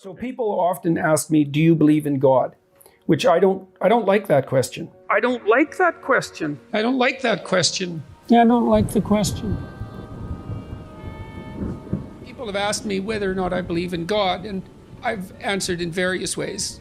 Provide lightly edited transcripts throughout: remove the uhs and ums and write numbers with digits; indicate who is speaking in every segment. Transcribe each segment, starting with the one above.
Speaker 1: So people often ask me, do you believe in God? Which I don't like that question. I don't like that question. I don't like that question. Yeah, I don't like the question. People have asked me whether or not I believe in God, and I've answered in various ways.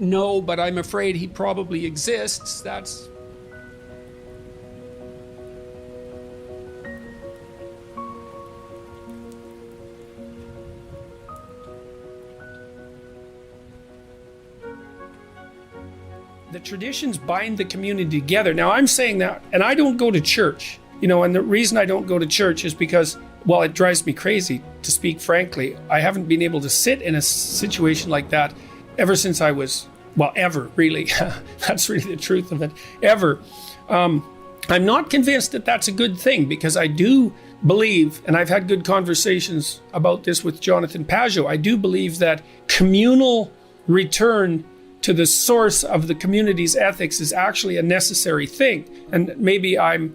Speaker 1: No, but I'm afraid he probably exists. That's... The traditions bind the community together. Now, I'm saying that, and I don't go to church, and the reason I don't go to church is because, well, it drives me crazy, to speak frankly. I haven't been able to sit in a situation like that ever since I was, well, ever, really. That's really the truth of it, ever. I'm not convinced that that's a good thing, because I do believe, and I've had good conversations about this with Jonathan Pageau, I do believe that communal return to the source of the community's ethics is actually a necessary thing. And maybe I'm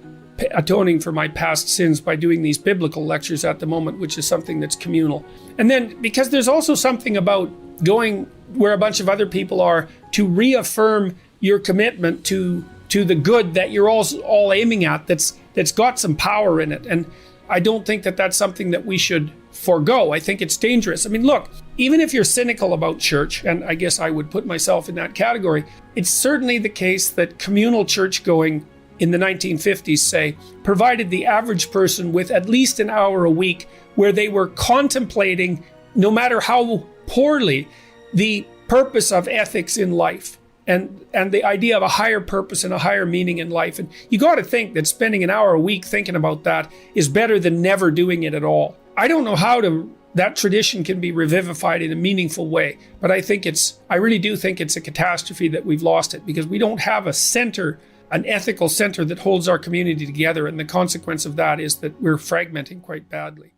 Speaker 1: atoning for my past sins by doing these biblical lectures at the moment, which is something that's communal. And then, because there's also something about going where a bunch of other people are to reaffirm your commitment to the good that you're all aiming at, that's got some power in it. And I don't think that that's something that we should forego. I think it's dangerous. I mean, look, even if you're cynical about church, and I guess I would put myself in that category, it's certainly the case that communal church going in the 1950s, say, provided the average person with at least an hour a week where they were contemplating, no matter how poorly, the purpose of ethics in life and the idea of a higher purpose and a higher meaning in life. And you got to think that spending an hour a week thinking about that is better than never doing it at all. I don't know how that tradition can be revivified in a meaningful way, but I really do think it's a catastrophe that we've lost it, because we don't have a center, an ethical center that holds our community together. And the consequence of that is that we're fragmenting quite badly.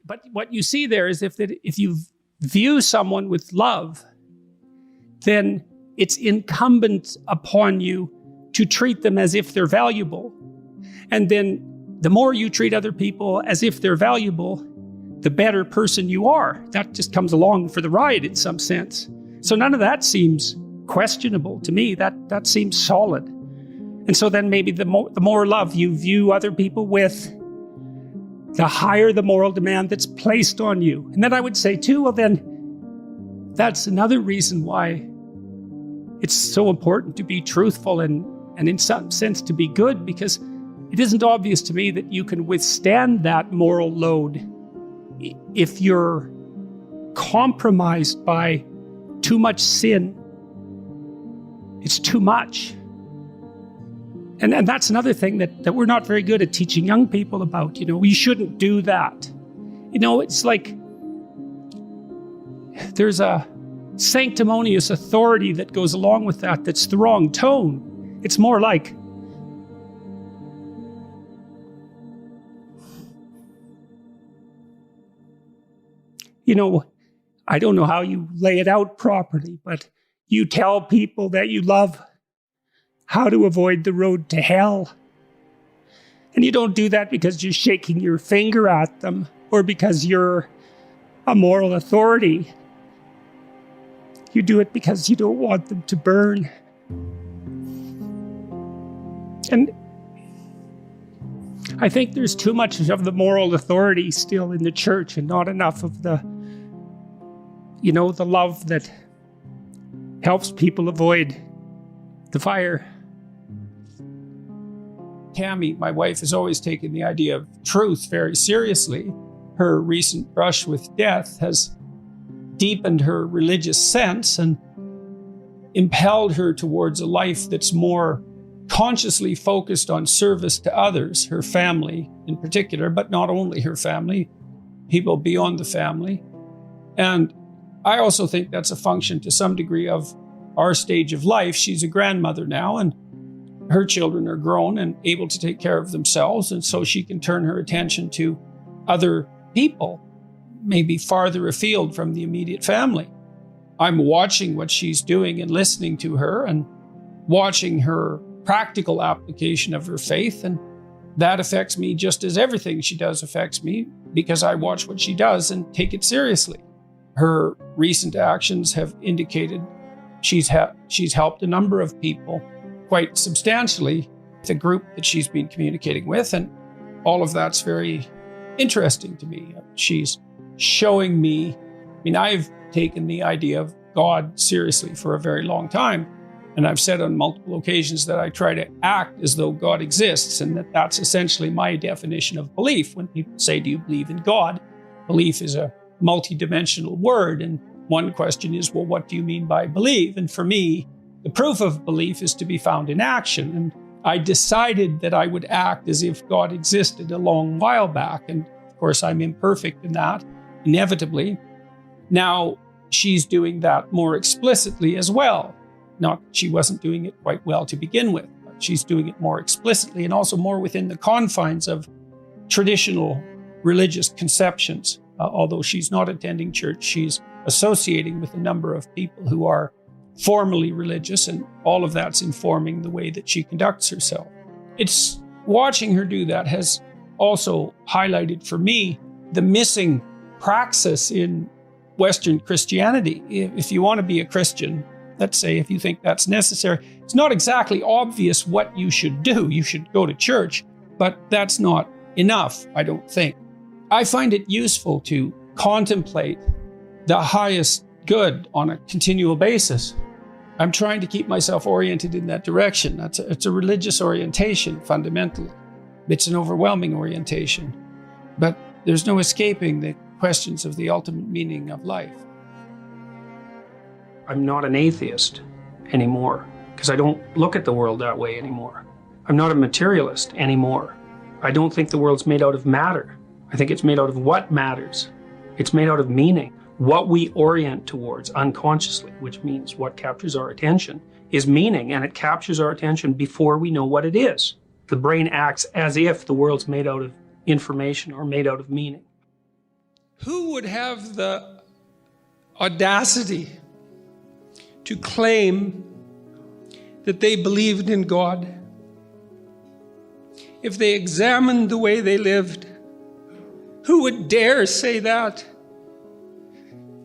Speaker 1: But what you see there is if you view someone with love, then it's incumbent upon you to treat them as if they're valuable. And then the more you treat other people as if they're valuable, the better person you are. That just comes along for the ride in some sense. So none of that seems questionable to me. That seems solid. And so then maybe the more love you view other people with, the higher the moral demand that's placed on you. And then I would say too, well then, that's another reason why it's so important to be truthful and in some sense to be good, because it isn't obvious to me that you can withstand that moral load if you're compromised by too much sin. It's too much. And that's another thing that we're not very good at teaching young people about. We shouldn't do that. It's like there's a sanctimonious authority that goes along with that that's the wrong tone. It's more like, I don't know how you lay it out properly, but you tell people that you love how to avoid the road to hell. And you don't do that because you're shaking your finger at them or because you're a moral authority. You do it because you don't want them to burn. And I think there's too much of the moral authority still in the church and not enough of the love that helps people avoid the fire. Tammy, my wife, has always taken the idea of truth very seriously. Her recent brush with death has deepened her religious sense and impelled her towards a life that's more consciously focused on service to others, her family in particular, but not only her family, people beyond the family. And I also think that's a function to some degree of our stage of life. She's a grandmother now, and her children are grown and able to take care of themselves, and so she can turn her attention to other people, maybe farther afield from the immediate family. I'm watching what she's doing and listening to her and watching her practical application of her faith, and that affects me just as everything she does affects me, because I watch what she does and take it seriously. her recent actions have indicated she's helped a number of people quite substantially, the group that she's been communicating with, and all of that's very interesting to me. She's showing me, I've taken the idea of God seriously for a very long time, and I've said on multiple occasions that I try to act as though God exists, and that's essentially my definition of belief. When people say, do you believe in God? Belief is a multidimensional word, and one question is, well, what do you mean by believe? And for me, the proof of belief is to be found in action. And I decided that I would act as if God existed a long while back. And of course, I'm imperfect in that, inevitably. Now, she's doing that more explicitly as well. Not that she wasn't doing it quite well to begin with, but she's doing it more explicitly and also more within the confines of traditional religious conceptions. Although she's not attending church, she's associating with a number of people who are formally religious, and all of that's informing the way that she conducts herself. It's watching her do that has also highlighted for me the missing praxis in Western Christianity. If you want to be a Christian, let's say, if you think that's necessary, it's not exactly obvious what you should do. You should go to church, but that's not enough, I don't think. I find it useful to contemplate the highest good on a continual basis. I'm trying to keep myself oriented in that direction. It's a religious orientation, fundamentally. It's an overwhelming orientation. But there's no escaping the questions of the ultimate meaning of life. I'm not an atheist anymore, because I don't look at the world that way anymore. I'm not a materialist anymore. I don't think the world's made out of matter. I think it's made out of what matters. It's made out of meaning. What we orient towards unconsciously, which means what captures our attention, is meaning, and it captures our attention before we know what it is. The brain acts as if the world's made out of information or made out of meaning. Who would have the audacity to claim that they believed in God if they examined the way they lived? Who would dare say that?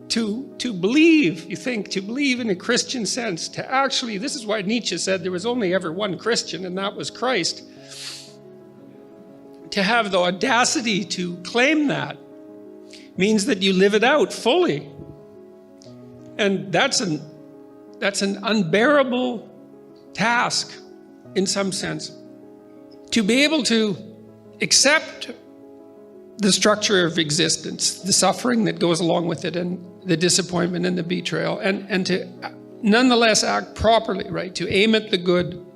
Speaker 1: To believe, you think, to believe in a Christian sense, to actually, this is why Nietzsche said there was only ever one Christian, and that was Christ. To have the audacity to claim that means that you live it out fully. And that's an unbearable task, in some sense. To be able to accept the structure of existence, the suffering that goes along with it, and the disappointment and the betrayal, and to nonetheless act properly, right? To aim at the good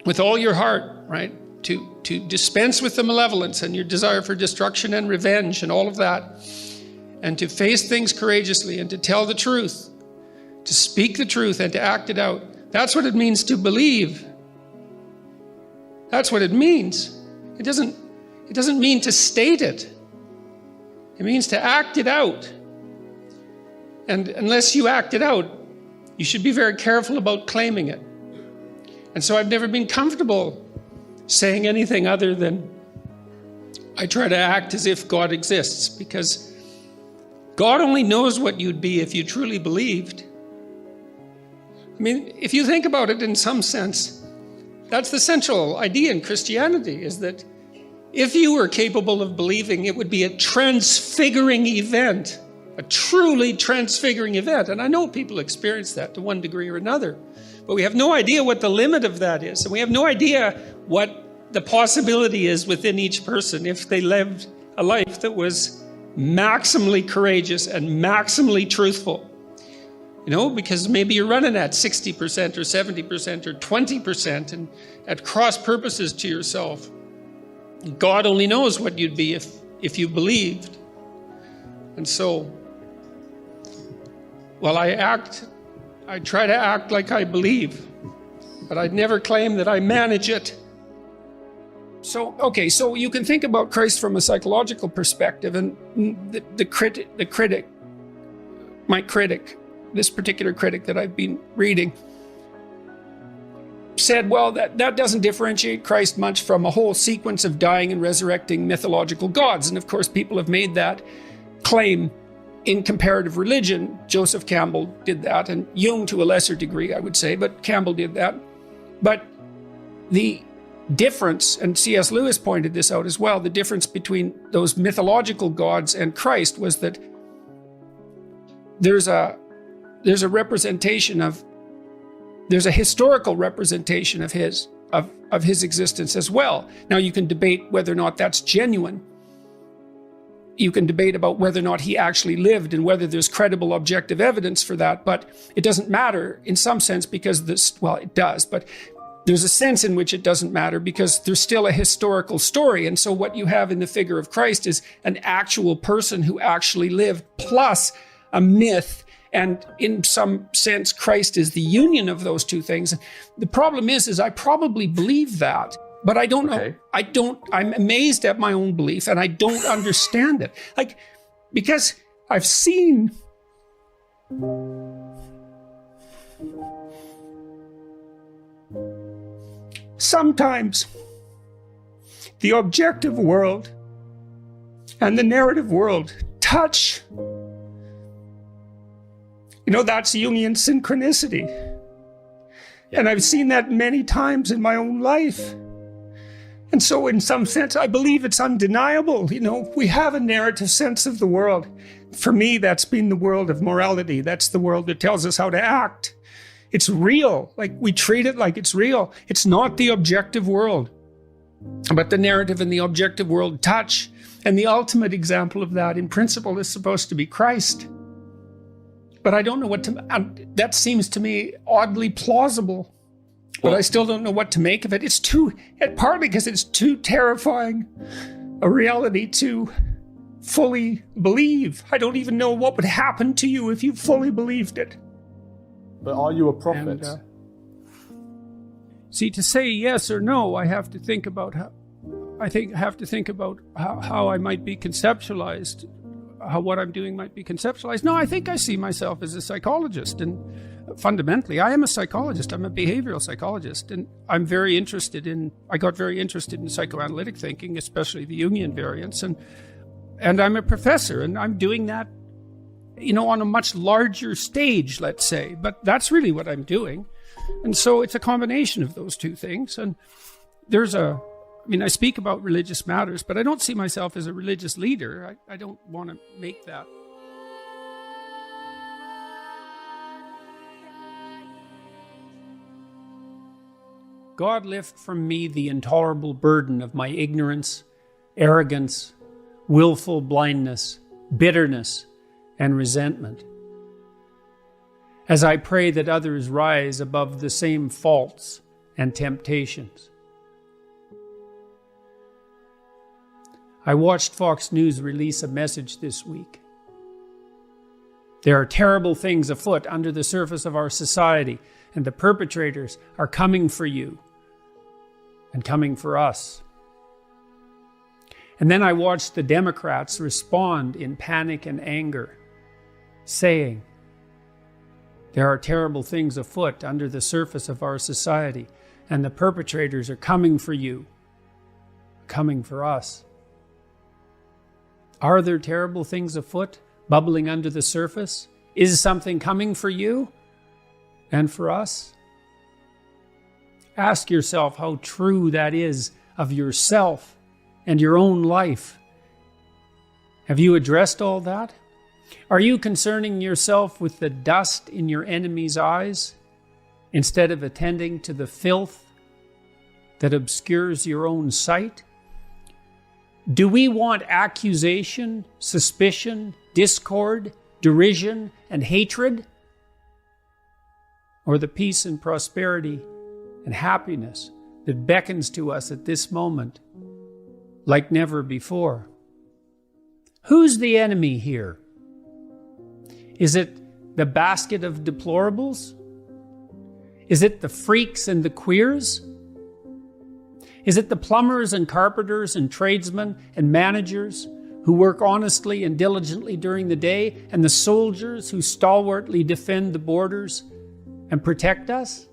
Speaker 1: with all your heart, right? To dispense with the malevolence and your desire for destruction and revenge and all of that, and to face things courageously and to tell the truth, to speak the truth and to act it out. That's what it means to believe. That's what it means. It doesn't mean to state it. It means to act it out. And unless you act it out, you should be very careful about claiming it. And so I've never been comfortable saying anything other than I try to act as if God exists, because God only knows what you'd be if you truly believed. I mean, if you think about it in some sense, that's the central idea in Christianity, is that if you were capable of believing, it would be a transfiguring event, a truly transfiguring event. And I know people experience that to one degree or another, but we have no idea what the limit of that is. And we have no idea what the possibility is within each person if they lived a life that was maximally courageous and maximally truthful. You know, because maybe you're running at 60% or 70% or 20% and at cross purposes to yourself. God only knows what you'd be if you believed. And so, while I try to act like I believe, but I'd never claim that I manage it. So you can think about Christ from a psychological perspective, and the critic, my critic, this particular critic that I've been reading, said, well, that doesn't differentiate Christ much from a whole sequence of dying and resurrecting mythological gods. And of course, people have made that claim in comparative religion, Joseph Campbell did that, and Jung to a lesser degree, I would say, but Campbell did that. But the difference, and C.S. Lewis pointed this out as well, the difference between those mythological gods and Christ was that there's a representation of, there's a historical representation of his existence as well. Now you can debate whether or not that's genuine. You can debate about whether or not he actually lived and whether there's credible objective evidence for that, but it doesn't matter in some sense because this, well, it does, but there's a sense in which it doesn't matter because there's still a historical story. And so what you have in the figure of Christ is an actual person who actually lived plus a myth. And in some sense, Christ is the union of those two things. The problem is I probably believe that, but I don't know. I'm amazed at my own belief and I don't understand it. Like, because I've seen sometimes the objective world and the narrative world touch. You know, that's Jungian synchronicity. Yeah. And I've seen that many times in my own life. And so in some sense, I believe it's undeniable. You know, we have a narrative sense of the world. For me, that's been the world of morality. That's the world that tells us how to act. It's real. Like, we treat it like it's real. It's not the objective world. But the narrative and the objective world touch. And the ultimate example of that, in principle, is supposed to be Christ. But I don't know what to, that seems to me oddly plausible, but I still don't know what to make of it. It's partly because it's too terrifying a reality to fully believe. I don't even know what would happen to you if you fully believed it.
Speaker 2: But are you a prophet?
Speaker 1: See, to say yes or no, I have to think about how I might be conceptualized. How what I'm doing might be conceptualized. No, I think I see myself as a psychologist, and fundamentally, I am a psychologist. I'm a behavioral psychologist, and I got very interested in psychoanalytic thinking, especially the Jungian variants, and I'm a professor, and I'm doing that, you know, on a much larger stage, let's say, but that's really what I'm doing. And so it's a combination of those two things, and I speak about religious matters, but I don't see myself as a religious leader. I don't want to make that. God, lift from me the intolerable burden of my ignorance, arrogance, willful blindness, bitterness, and resentment. As I pray that others rise above the same faults and temptations. I watched Fox News release a message this week. There are terrible things afoot under the surface of our society, and the perpetrators are coming for you and coming for us. And then I watched the Democrats respond in panic and anger, saying, there are terrible things afoot under the surface of our society, and the perpetrators are coming for you, coming for us. Are there terrible things afoot, bubbling under the surface? Is something coming for you and for us? Ask yourself how true that is of yourself and your own life. Have you addressed all that? Are you concerning yourself with the dust in your enemy's eyes instead of attending to the filth that obscures your own sight? Do we want accusation, suspicion, discord, derision, and hatred? Or the peace and prosperity and happiness that beckons to us at this moment like never before? Who's the enemy here? Is it the basket of deplorables? Is it the freaks and the queers? Is it the plumbers and carpenters and tradesmen and managers who work honestly and diligently during the day, and the soldiers who stalwartly defend the borders and protect us?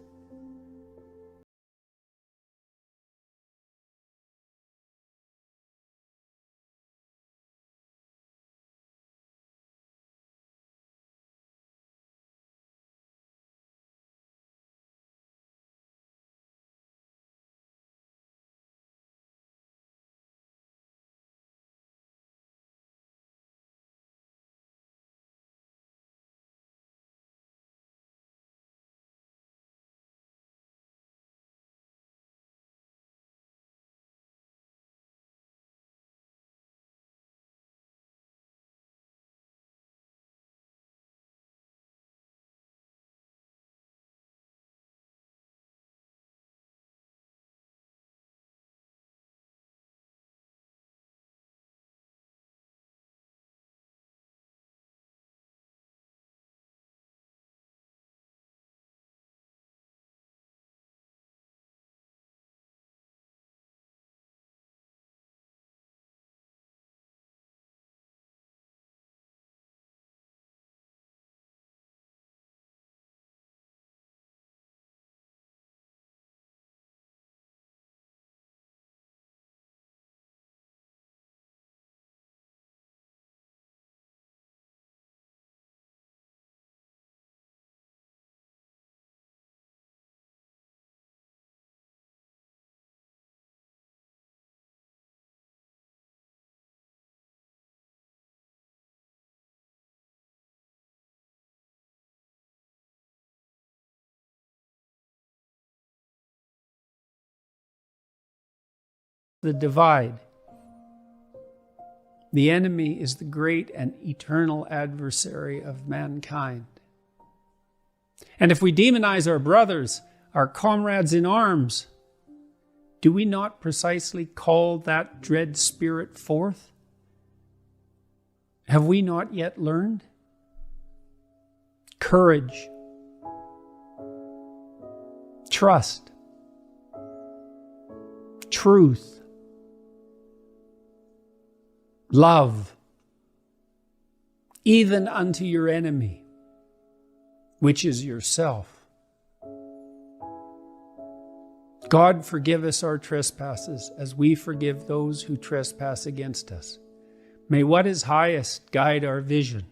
Speaker 1: the divide. The enemy is the great and eternal adversary of mankind. And if we demonize our brothers, our comrades in arms, do we not precisely call that dread spirit forth? Have we not yet learned? Courage, trust, truth, love, even unto your enemy, which is yourself. God, forgive us our trespasses as we forgive those who trespass against us. May what is highest guide our vision.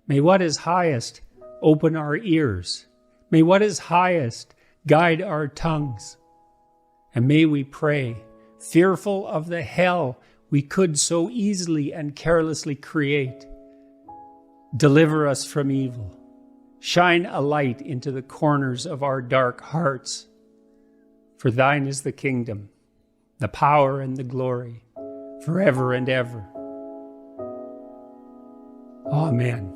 Speaker 1: May what is highest open our ears. May what is highest guide our tongues. And may we pray, fearful of the hell we could so easily and carelessly create, deliver us from evil. Shine a light into the corners of our dark hearts. For thine is the kingdom, the power and the glory, forever and ever. Amen.